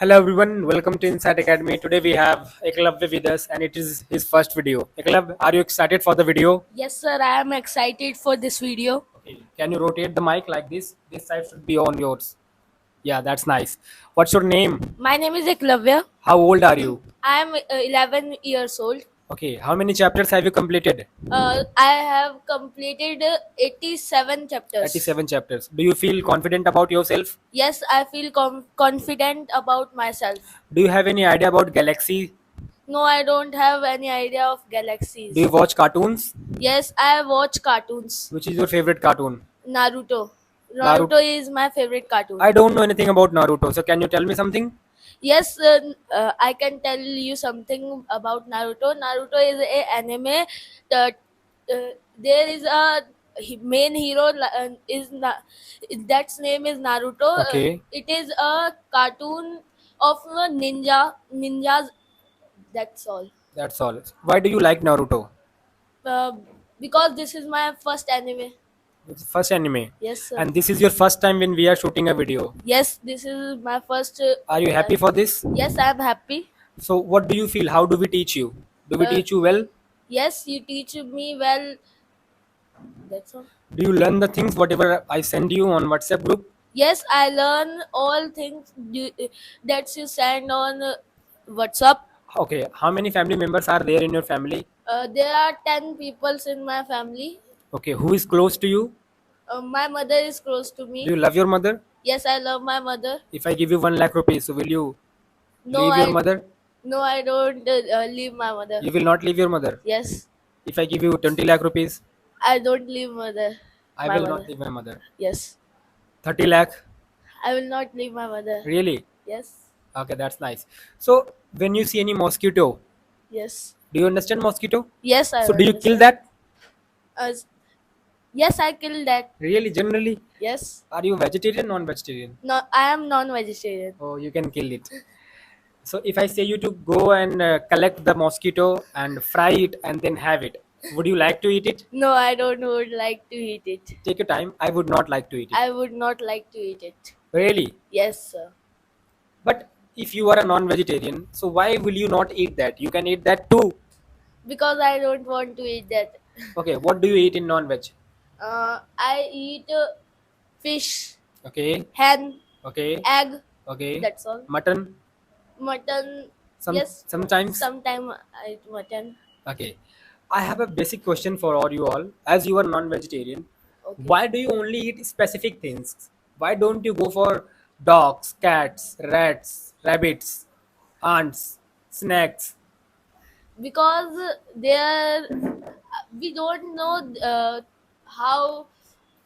Hello everyone, welcome to Insight Academy. Today we have Eklavya with us and it is his first video. Eklav, are you excited for the video? Yes, sir, I am excited for this video. Okay. Can you rotate the mic like this? This side should be on yours. Yeah, that's nice. What's your name? My name is Eklavya. How old are you? I am 11 years old. Okay. How many chapters have you completed? I have completed 87 chapters. 37 chapters. Do you feel confident about yourself? Yes, I feel confident about myself. Do you have any idea about galaxy? No, I don't have any idea of Do you galaxies. watch cartoons? Yes, I watch cartoons. Which is your favorite cartoon? Naruto. Naruto. Naruto is my favorite cartoon. I don't know anything about Naruto. So can you tell me something? Yes, I can tell you something about Naruto. Naruto is a anime that there is a main hero that's name is Naruto. Okay. It is a cartoon of a ninjas. That's all. That's all. Why do you like Naruto? Uh, because this is my first anime. It's the first anime. Yes, sir. And this is your first time when we are shooting a video. Yes, this is my first. Are you happy for this? Yes, I am happy. So what do you feel? How do we teach you? Do we Uh, teach you well? yes, you teach me well. That's all. Do you learn the things whatever I send you on WhatsApp group? Yes, I learn all things that you send on WhatsApp. Okay. How many family members are there in your family? There are 10 peoples in my family. Okay. Who is close to you? My mother is close to Do you me. love your mother? Yes, I love my mother. If I give you 1 lakh rupees, so will you No, leave your I mother? no, I don't leave my mother. You will not leave your mother. Yes, If I give you 20 lakh rupees, I don't leave mother. I My will not mother. leave my mother. Yes, 30 lakh? I will not leave my mother. Really? Yes, Okay, that's nice. So when you see any mosquito, yes, do you understand mosquito? yes, I So do you kill understand. that? Uh, yes, I killed that. Really, generally? Yes, Are you vegetarian, non-vegetarian? no, I am non-vegetarian. Oh, you can kill it. So if I say you to go and collect the mosquito and fry it and then have it, would you like to eat it? No, I don't would like to eat it. Take your time. I would not like to eat it. I would not like to eat it. Really? Yes, sir. But if you are a non-vegetarian, so why will you not eat that? You can eat that too. Because I don't want to eat that. Okay, what do you eat in non-veg? I eat fish, Okay, hen, okay, egg. okay. That's all. Mutton, Mutton. Yes, sometimes. sometime I eat mutton. Okay. I have a basic question for all you all. As you are non-vegetarian, Okay. why do you only eat specific things? Why don't you go for dogs, cats, rats, rabbits, ants, snakes? Because we don't know how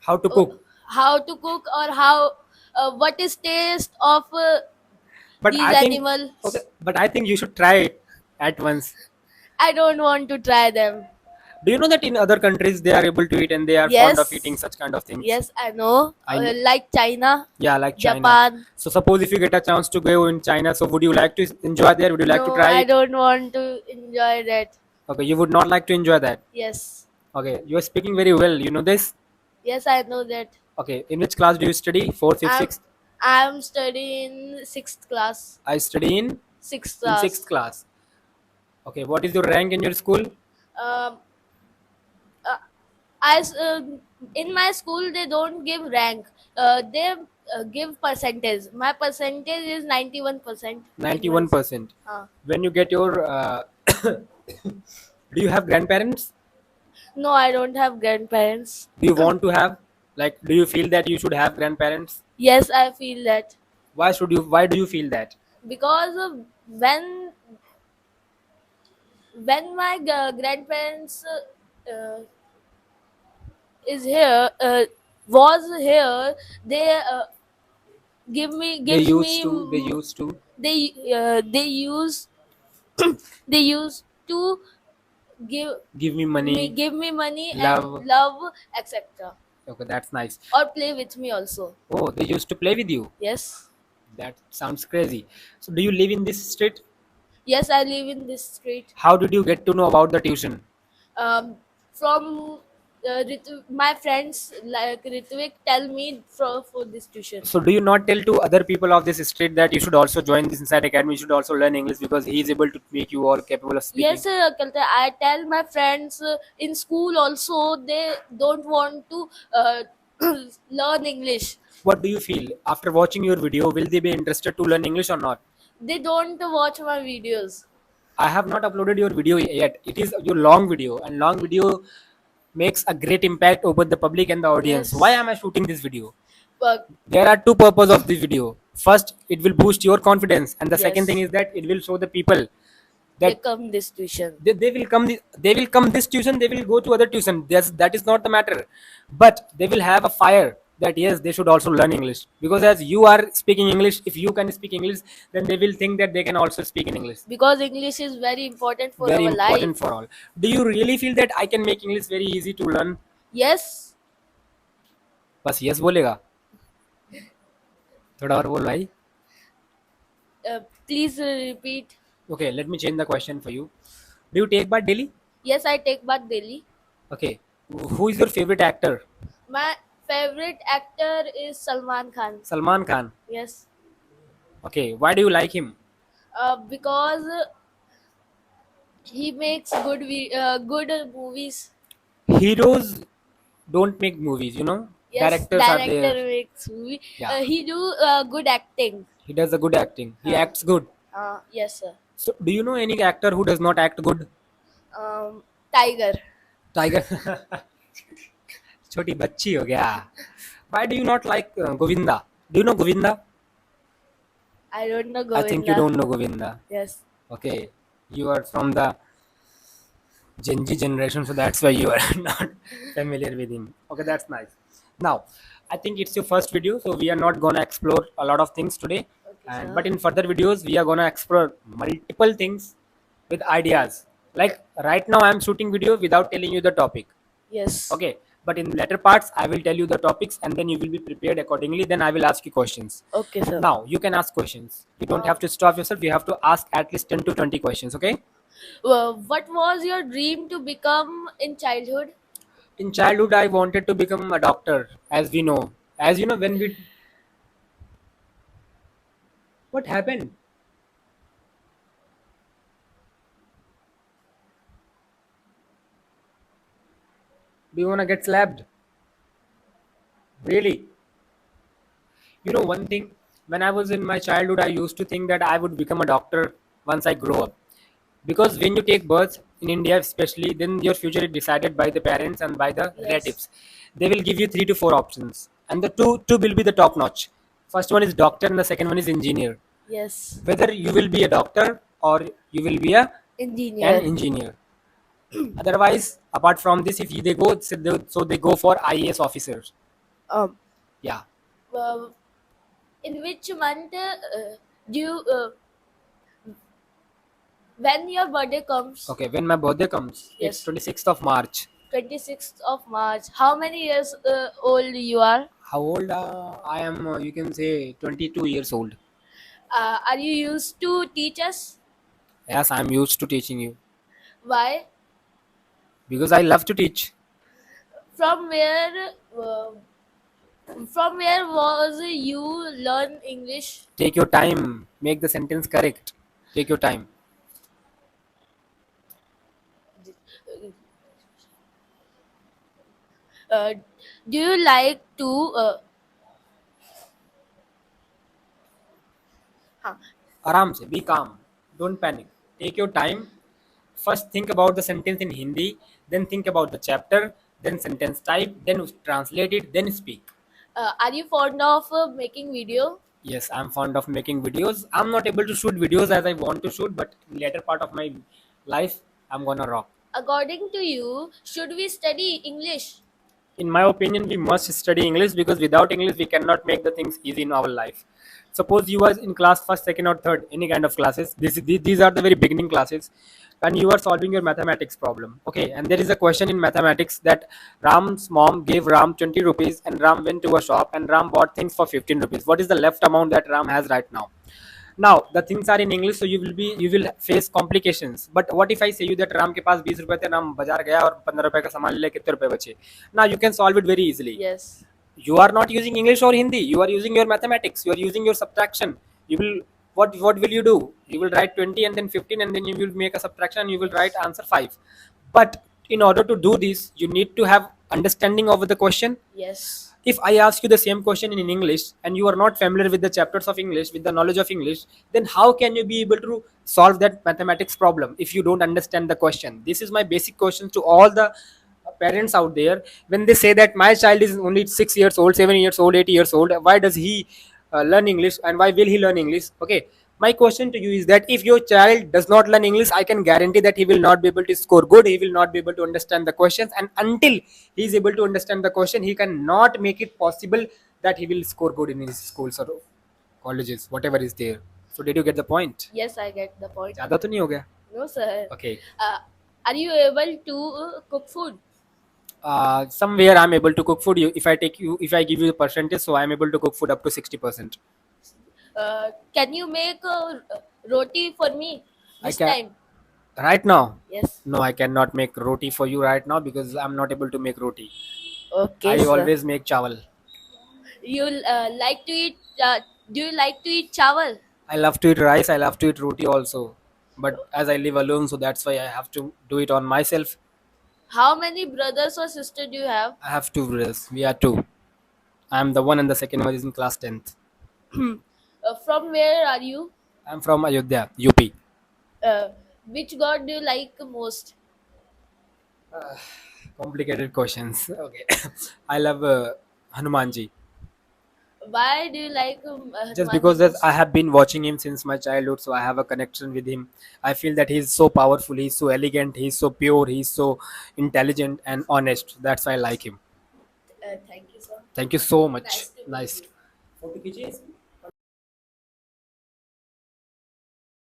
How to uh, cook? how to cook or how what is taste of But these I think okay, animals. but I think you should try it at once. I don't want to try them. Do you know that in other countries they are able to eat and they are fond of eating Yes, such kind of things? yes, I know. I know. Like China, Yeah, like China. Japan. So suppose if you get a chance to go in China, so would you like to enjoy there? Would you like to No, try I it? don't want to enjoy that. Okay, you would not like to enjoy that. Yes, Okay, you are speaking very well. You know this? yes, I know that. Okay, in which class do you study? Fourth, fifth, I'm sixth? I'm studying sixth class. I study Sixth in sixth class. class. Okay, what is your rank in your school? Um, uh, as in my school they don't give rank. They give percentage. My percentage is 91% in my. 91%. Uh, When you get your, do you have grandparents? no, I don't have grandparents. Do you want to have? Like, do you feel that you should have grandparents? Yes, I feel that Why should you? Why do you feel that? because when my grandparents is here was here, they give me They gives used me to. They used to. they use they used to give Give me money, give me money and love. love, etc., Okay, that's nice. or play with me also. Oh, they used to play with you. Yes, That sounds crazy. So, do you live in this street? yes, I live in this street. How did you get to know about the tuition? um, from my friends like Ritvik tell me for this tuition. So do you not tell to other people of this street that you should also join this Inside Academy, you should also learn English because he is able to make you all capable of speaking? Yes, Kalta, I tell my friends in school also they don't want to learn English. What do you feel after watching your video? Will they be interested to learn English or not? They don't watch my videos. I have not uploaded your video yet. It is your long video, and long video makes a great impact over the public and the audience. Why Yes, am I shooting this video? but There are two purposes of this video. First, it will boost your confidence, and the second thing yes, is that it will show the people they that come this tuition. they will come they will come this tuition, they will go to other tuition. That is not the matter, but they will have a fire that yes, they should also learn English, because as you are speaking English, if you can speak English, then they will think that they can also speak in English. Because English is very important for Very our life. important for all. Do you really feel that I can make English very easy to learn? Yes, बस yes बोलेगा? थोड़ा और बोल भाई. please repeat. Okay, let me change the question for you. Do you take bath daily? Yes, I take bath daily. Okay, who is your favorite actor? My favorite actor is Salman Khan. Salman Khan. Yes, Okay, why do you like him? because he makes good movies. Heroes don't make movies, you know. Yes, Directors are director there. makes movie. Yeah, He do good acting. he does a good acting. He Uh, acts good. yes, sir. So, do you know any actor who does not act good? Tiger. Tiger. छोटी बच्ची हो गया. Why do you not like Govinda? Do you know Govinda? I don't know I think you Govinda. don't know Govinda. Yes. Okay, you are from the Gen Z generation, so that's why you are not familiar with him. Okay, that's nice. Now, I think it's your first video, so we are not gonna explore a lot of things today. Okay, And sir. but in further videos, we are gonna explore multiple things with ideas. Like right now, I'm shooting video without telling you the topic. Yes. Okay, but in later parts, I will tell you the topics, and then you will be prepared accordingly. Then I will ask you questions. Okay, sir. Now you can ask questions. You don't Uh, have to stop yourself. You have to ask at least 10 to 20 questions. Okay. what was your dream to become in childhood? In childhood, I wanted to become a doctor, as we know. As you know, when we. What happened? Do you want to get slapped? Really? You know, one thing, when I was in my childhood, I used to think that I would become a doctor once I grow up. Because when you take birth in India, especially, then your future is decided by the parents and by the Yes. relatives. They will give you 3 to 4 options, and the two will be the top notch. First one is doctor, and the second one is engineer. Yes. Whether you will be a doctor or you will be an Engineer. engineer. Otherwise, apart from this, if they go, so they go for IAS officers. Um. Yeah. Uh, in which month do you when your birthday comes? Okay. When my birthday comes, it's Yes. 26th of March. 26th of March. How many years old you are? How old I am? You can say 22 years old. Are you used to teach us? Yes, I'm used to teaching you Why? because I love to teach. From where? From where was you learn English? Take your time. Make the sentence correct. Take your time. Uh, do you like to? Huh. Aram se, be calm. Don't panic. Take your time. First, think about the sentence in Hindi. Then think about the chapter. Then sentence type. Then translate it. Then speak. Are you fond of making video? Yes, I'm fond of making videos. I'm not able to shoot videos as I want to shoot, but in later part of my life, I'm gonna rock. According to you, should we study English? In my opinion, we must study English because without English, we cannot make the things easy in our life. Suppose you are in class first, second, or third, any kind of classes. These are the very beginning classes, and you are solving your mathematics problem. Okay, and there is a question in mathematics that Ram's mom gave Ram 20 rupees, and Ram went to a shop, and Ram bought things for 15 rupees. What is the left amount that Ram has right now? Now the things are in English, so you will face complications. But what if I say you that Ram के पास 20 रुपए थे, राम बाजार गया और 15 रुपए का सामान ले, कितने रुपए बचे? Now you can solve it very easily. Yes. You are not using English or Hindi, you are using your mathematics, you are using your subtraction. You will, what will you do? You will write 20 and then 15, and then you will make a subtraction and you will write answer 5. But in order to do this, you need to have understanding of the question. Yes. If I ask you the same question in English and you are not familiar with the chapters of English, with the knowledge of English, then how can you be able to solve that mathematics problem if you don't understand the question? This is my basic question to all the parents out there. When they say that my child is only 6 years old, 7 years old, 8 years old, why does he learn English, and why will he learn English? Okay, my question to you is that if your child does not learn English, I can guarantee that he will not be able to score good, he will not be able to understand the questions, and until he is able to understand the question, he cannot make it possible that he will score good in his schools or colleges, whatever is there. So did you get the point? Yes, I get the point. ज़्यादा तो नहीं हो गया? No, sir. Okay. Are you able to cook food? Somewhere I'm able to cook food. If I give you the percentage, so I'm able to cook food up to 60%. Can you make roti for me I this can. time? Right now? Yes. No, I cannot make roti for you right now because I'm not able to make roti. Okay, I sir. always make chawal. You like to eat? Do you like to eat chawal? I love to eat rice. I love to eat roti also. But as I live alone, so that's why I have to do it on myself. How many brothers or sisters do you have? I have two brothers. We are two. I'm the one and the second one is in class 10th. From where are you? I'm from Ayodhya, UP. Which god do you like most? Complicated questions. Okay. I love Hanumanji. Why do you like Just Hanuman because ji that most? I have been watching him since my childhood, so I have a connection with him. I feel that he's so powerful, he's so elegant, he's so pure, he's so intelligent and honest. That's why I like him. Thank you, sir. Thank you so much. Nice to meet Nice. you. Photo खींचिए इसकी।